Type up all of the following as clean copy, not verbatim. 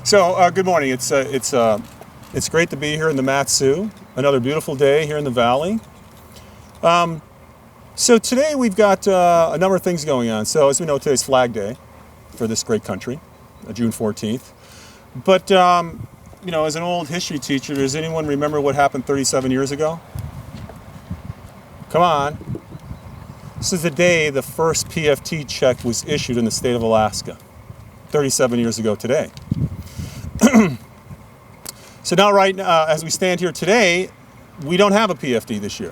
Good morning. It's great to be here in the Mat-Su. Another beautiful day here in the valley. So today we've got a number of things going on. So as we know, today's Flag Day for this great country, June 14th. But as an old history teacher, does anyone remember what happened 37 years ago? Come on. This is the day the first PFT check was issued in the state of Alaska, 37 years ago today. So now, right now, as we stand here today, we don't have a PFD this year,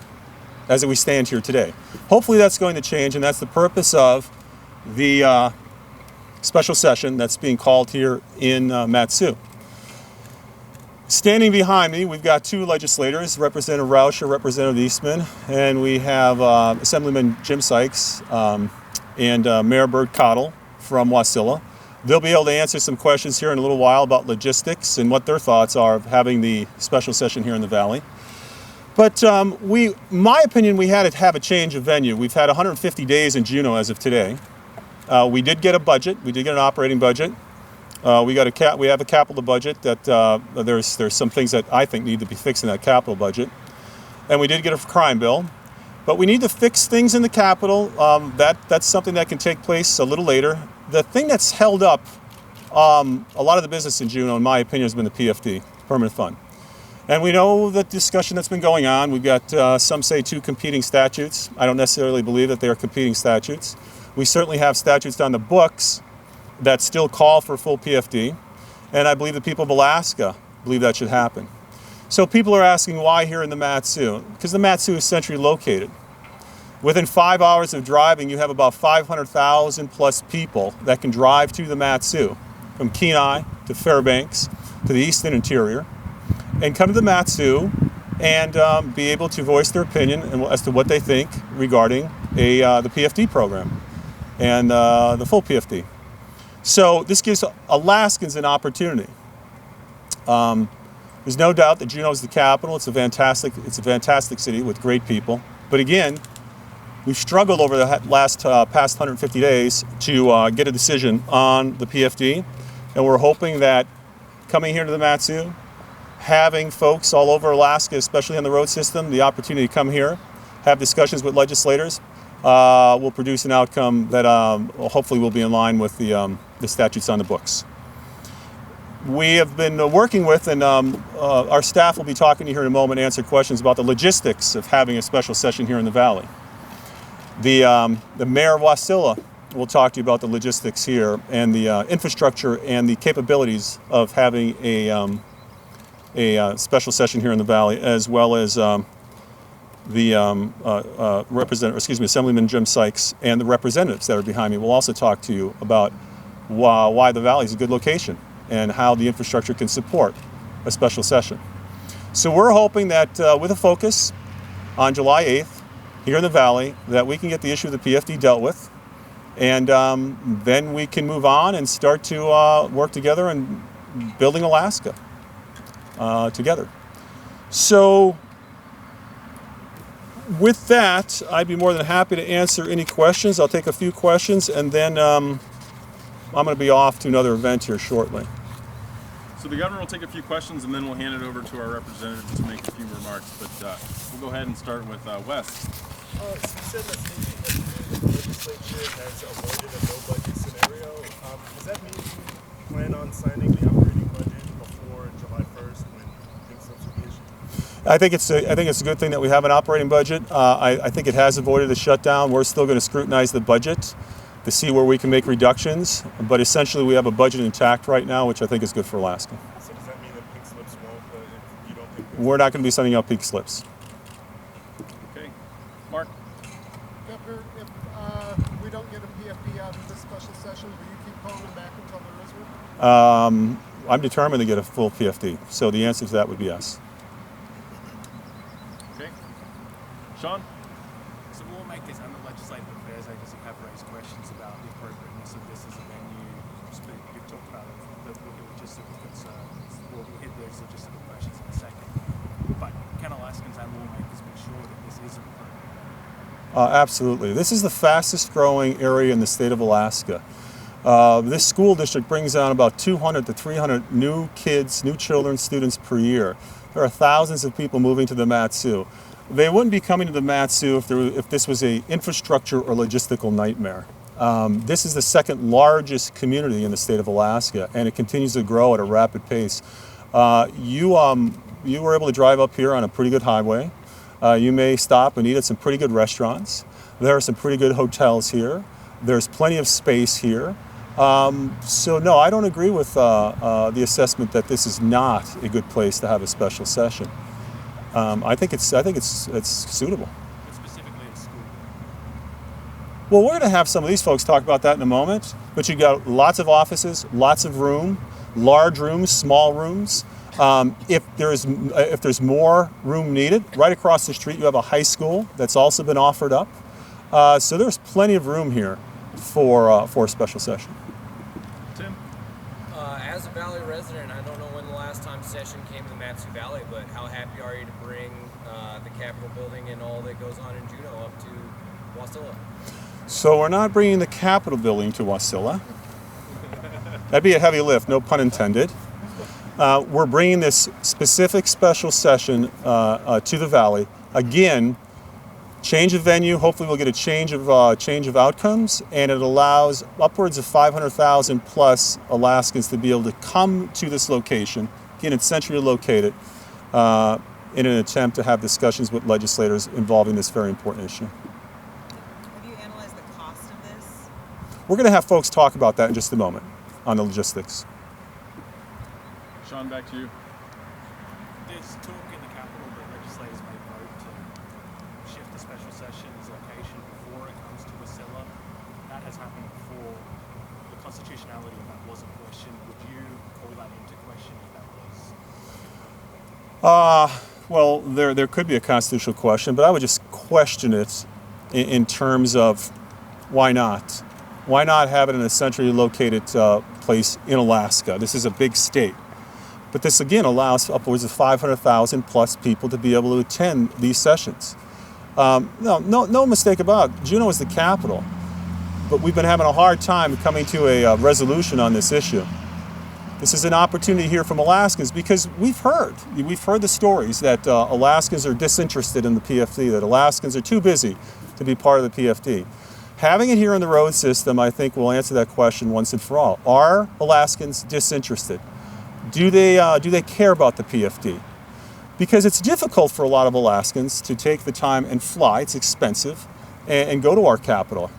as we stand here today. Hopefully that's going to change, and that's the purpose of the special session that's being called here in Mat-Su. Standing behind me, we've got two legislators, Representative Rauscher, Representative Eastman, and we have Assemblyman Jim Sykes and Mayor Bert Cottle from Wasilla. They'll be able to answer some questions here in a little while about logistics and what their thoughts are of having the special session here in the Valley. But my opinion, we had to have a change of venue. We've had 150 days in Juneau as of today. We did get a budget. We did get an operating budget. We have a capital budget that there's some things that I think need to be fixed in that capital budget. And we did get a crime bill. But we need to fix things in the capital. That's something that can take place a little later. The thing that's held up a lot of the business in Juneau, in my opinion, has been the PFD, Permanent Fund. And we know the discussion that's been going on. We've got, some say, two competing statutes. I don't necessarily believe that they are competing statutes. We certainly have statutes on the books that still call for full PFD. And I believe the people of Alaska believe that should happen. So people are asking why here in the Mat-Su? Because the Mat-Su is centrally located. Within 5 hours of driving, you have about 500,000 plus people that can drive to the Mat-Su, from Kenai to Fairbanks to the eastern interior, and come to the Mat-Su and be able to voice their opinion as to what they think regarding the PFD program and the full PFD. So this gives Alaskans an opportunity. There's no doubt that Juneau is the capital. It's a fantastic city with great people. But again, we've struggled over the past 150 days to get a decision on the PFD, and we're hoping that coming here to the Mat-Su, having folks all over Alaska, especially on the road system, the opportunity to come here, have discussions with legislators, will produce an outcome that hopefully will be in line with the statutes on the books. We have been working with, and our staff will be talking to you here in a moment to answer questions about the logistics of having a special session here in the Valley. The mayor of Wasilla will talk to you about the logistics here and the infrastructure and the capabilities of having a special session here in the Valley, as well as Assemblyman Jim Sykes and the representatives that are behind me will also talk to you about why the Valley is a good location and how the infrastructure can support a special session. So we're hoping that with a focus on July 8th, here in the Valley, that we can get the issue of the PFD dealt with, and then we can move on and start to work together and building Alaska together. So with that, I'd be more than happy to answer any questions. I'll take a few questions, and then I'm going to be off to another event here shortly. So the governor will take a few questions, and then we'll hand it over to our representative to make a few remarks. But we'll go ahead and start with Wes. You said that the legislature has avoided a no-budget scenario. Does that mean you plan on signing the operating budget before July 1st when things will be issued? I think it's a good thing that we have an operating budget. I think it has avoided a shutdown. We're still going to scrutinize the budget to see where we can make reductions, but essentially we have a budget intact right now, which I think is good for Alaska. So does that mean that pink slips won't, if you don't think... We're not going to be sending out pink slips. Okay. Mark? Governor, if we don't get a PFD out of this special session, will you keep calling them back until there is one? I'm determined to get a full PFD, so the answer to that would be yes. Okay. Sean? So lawmakers and the legislative affairs agency have raised questions about the appropriateness of this as a venue. You've talked about the logistical concerns. We'll hit those logistical questions in a second. But can Alaskans and lawmakers be sure that this is appropriate? Absolutely. This is the fastest growing area in the state of Alaska. This school district brings on about 200 to 300 new kids, new children, students per year. There are thousands of people moving to the Mat-Su. They wouldn't be coming to the Mat-Su if this was a infrastructure or logistical nightmare. This is the second largest community in the state of Alaska, and it continues to grow at a rapid pace. You were able to drive up here on a pretty good highway. You may stop and eat at some pretty good restaurants. There are some pretty good hotels here. There's plenty of space here. So no, I don't agree with the assessment that this is not a good place to have a special session. I think it's suitable. But specifically at school. Well, we're going to have some of these folks talk about that in a moment. But you got lots of offices, lots of room, large rooms, small rooms. If there's more room needed, right across the street you have a high school that's also been offered up. So there's plenty of room here for a special session. Tim? As a Valley resident, I don't know when the last time session came to the Mat-Su Valley, but how happy are you to bring the Capitol building and all that goes on in Juneau up to Wasilla? So we're not bringing the Capitol building to Wasilla. That'd be a heavy lift, no pun intended. We're bringing this specific special session to the Valley. Again, change of venue. Hopefully, we'll get a change of outcomes, and it allows upwards of 500,000 plus Alaskans to be able to come to this location. Again, it's centrally located in an attempt to have discussions with legislators involving this very important issue. Have you analyzed the cost of this? We're going to have folks talk about that in just a moment on the logistics. Sean, back to you. There's talk in the Capitol that legislators may vote to shift the special session's location before it comes to Wasilla. That has happened before. The constitutionality of that wasn't questioned. Would you call that into question if that was? Well, there could be a constitutional question, but I would just question it in terms of why not? Why not have it in a centrally located place in Alaska? This is a big state. But this again allows upwards of 500,000 plus people to be able to attend these sessions. No mistake about it. Juneau is the capital, but we've been having a hard time coming to a resolution on this issue. This is an opportunity here from Alaskans because we've heard the stories that Alaskans are disinterested in the PFD, that Alaskans are too busy to be part of the PFD. Having it here in the road system, I think, will answer that question once and for all. Are Alaskans disinterested? Do they care about the PFD? Because it's difficult for a lot of Alaskans to take the time and fly. It's expensive, and go to our capital.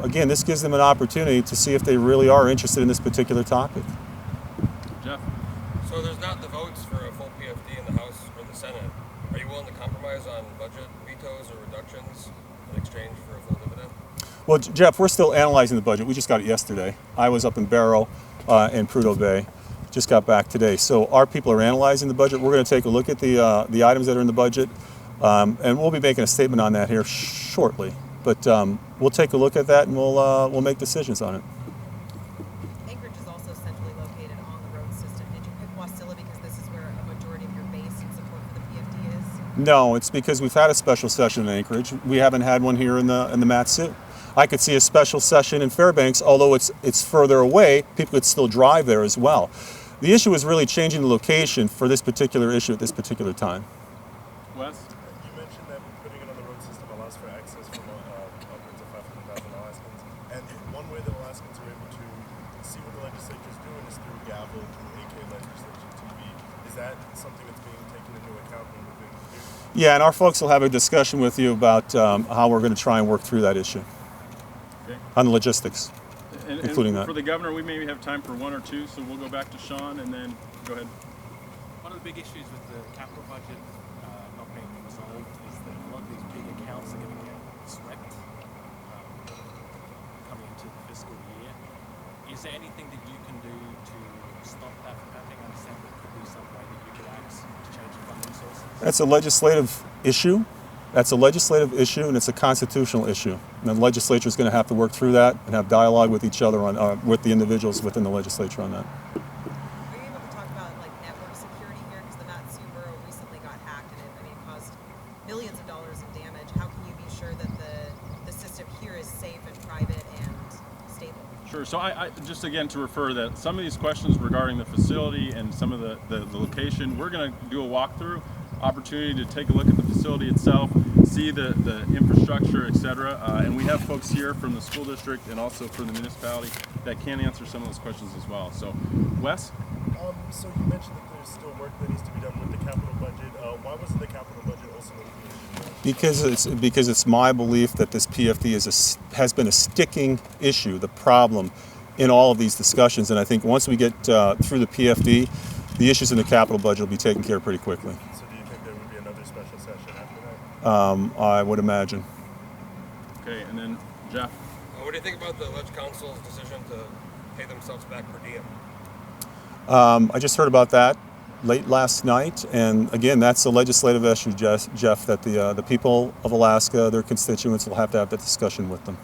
Again, this gives them an opportunity to see if they really are interested in this particular topic. Jeff? So there's not the votes for a full PFD in the House or the Senate. Are you willing to compromise on budget vetoes or reductions in exchange for a full dividend? Well, Jeff, we're still analyzing the budget. We just got it yesterday. I was up in Barrow and Prudhoe Bay. Just got back today. So our people are analyzing the budget. We're going to take a look at the items that are in the budget, and we'll be making a statement on that here shortly. But we'll take a look at that, and we'll make decisions on it. Anchorage is also centrally located on the road system. Did you pick Wasilla because this is where a majority of your base and support for the PFD is? No, it's because we've had a special session in Anchorage. We haven't had one here in the Mat-Su. I could see a special session in Fairbanks, although it's further away. People could still drive there as well. The issue is really changing the location for this particular issue at this particular time. Wes? You mentioned that putting it on the road system allows for access from upwards of 500,000 Alaskans. And one way that Alaskans are able to see what the legislature is doing is through Gavel, through AK Legislature TV. Is that something that's being taken into account when we're doing the news? Yeah, and our folks will have a discussion with you about how we're going to try and work through that issue. Okay. On the logistics. Including that. For the governor, we maybe have time for one or two, so we'll go back to Sean and then go ahead. One of the big issues with the capital budget not being resolved is that a lot of these big accounts are going to get swept coming into the fiscal year. Is there anything that you can do to stop that from happening? I understand there could be some way that you could act to change the funding sources. That's a legislative issue. That's a legislative issue, and it's a constitutional issue. And the legislature is going to have to work through that and have dialogue with each other with the individuals within the legislature on that. Are you able to talk about like network security here? Because the Mat-Su borough recently got hacked, and it caused millions of dollars in damage. How can you be sure that the system here is safe and private and stable? Sure. So I just again to refer that some of these questions regarding the facility and some of the location, we're going to do a walkthrough, opportunity to take a look at the facility itself, see the infrastructure, etc. And we have folks here from the school district and also from the municipality that can answer some of those questions as well. So, Wes? So you mentioned that there's still work that needs to be done with the capital budget. Why wasn't the capital budget also included? Because it's my belief that this PFD has been a sticking issue, the problem in all of these discussions. And I think once we get through the PFD, the issues in the capital budget will be taken care of pretty quickly. So do you think there would be another special session after that? I would imagine. Okay, and then Jeff. What do you think about the Ledge Council's decision to pay themselves back per diem? I just heard about that late last night, and again, that's a legislative issue, Jeff, that the people of Alaska, their constituents, will have to have that discussion with them.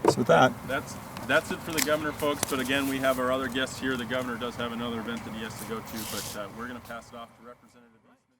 So with that, that's it for the governor, folks. But again, we have our other guests here. The governor does have another event that he has to go to, but we're going to pass it off to Representative Eastman.